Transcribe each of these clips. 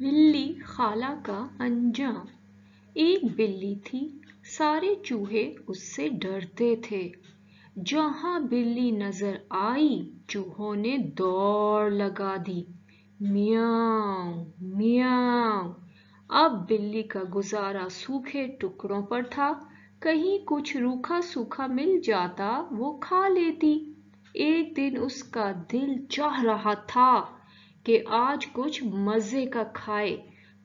बिल्ली खाला का अंजाम। एक बिल्ली थी, सारे चूहे उससे डरते थे। जहां बिल्ली नजर आई, चूहों ने दौड़ लगा दी। मियाऊं मियाऊं। अब बिल्ली का गुजारा सूखे टुकड़ों पर था। कहीं कुछ रूखा सूखा मिल जाता, वो खा लेती। एक दिन उसका दिल चाह रहा था कि आज कुछ मजे का खाए,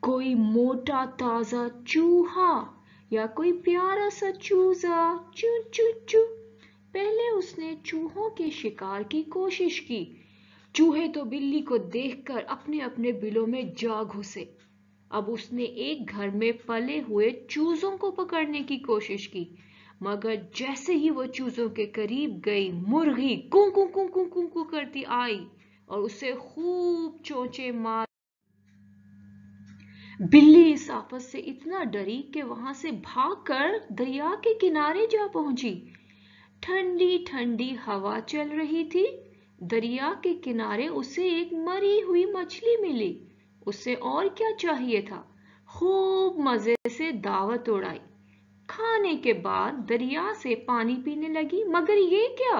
कोई मोटा ताजा चूहा या कोई प्यारा सा चूजा। चू चू चू। पहले उसने चूहों के शिकार की कोशिश की। चूहे तो बिल्ली को देखकर अपने अपने बिलों में जा घुसे। अब उसने एक घर में पले हुए चूजों को पकड़ने की कोशिश की, मगर जैसे ही वो चूजों के करीब गई, मुर्गी कू कू कू कू कू कू करती आई और उसे खूब चोंचे मार। बिल्ली इस आफत से इतना डरी कि वहां से भागकर दरिया के किनारे जा पहुंची। ठंडी ठंडी हवा चल रही थी। दरिया के किनारे उसे एक मरी हुई मछली मिली। उसे और क्या चाहिए था। खूब मजे से दावत उड़ाई। खाने के बाद दरिया से पानी पीने लगी, मगर ये क्या,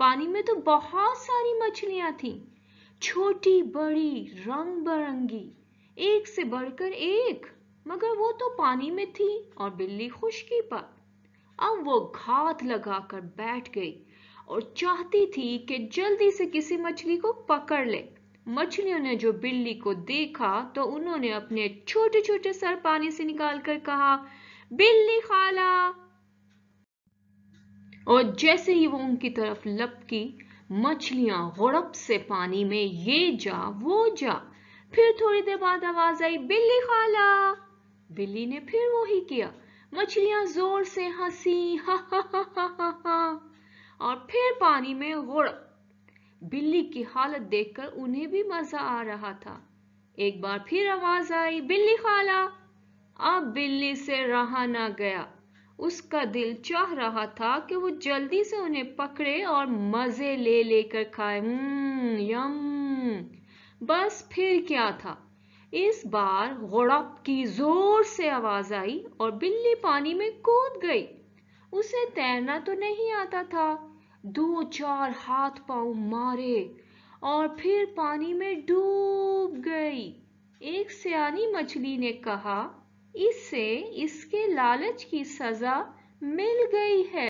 पानी में तो बहुत सारी मछलियां थीं। छोटी बड़ी रंग बिरंगी, एक से बढ़कर एक। मगर वो तो पानी में थी और बिल्ली खुशकी पर। अब वो घात लगाकर बैठ गई और चाहती थी कि जल्दी से किसी मछली को पकड़ ले। मछलियों ने जो बिल्ली को देखा तो उन्होंने अपने छोटे छोटे सर पानी से निकालकर कहा, बिल्ली खाला। और जैसे ही वो उनकी तरफ लपकी, मछलियां गुड़प से पानी में ये जा वो जा। फिर थोड़ी देर बाद आवाज आई, बिल्ली खाला। बिल्ली ने फिर वो ही किया। मछलियां जोर से हंसी, हा हा हा हा हा हा, और फिर पानी में गुड़प। बिल्ली की हालत देखकर उन्हें भी मजा आ रहा था। एक बार फिर आवाज आई, बिल्ली खाला। अब बिल्ली से रहा ना गया। उसका दिल चाह रहा था कि वो जल्दी से उन्हें पकड़े और मजे ले लेकर खाए। यम। बस फिर क्या था, इस बार गुड़प की जोर से आवाज आई और बिल्ली पानी में कूद गई। उसे तैरना तो नहीं आता था। दो चार हाथ पांव मारे और फिर पानी में डूब गई। एक सियानी मछली ने कहा, इससे इसके लालच की सजा मिल गई है।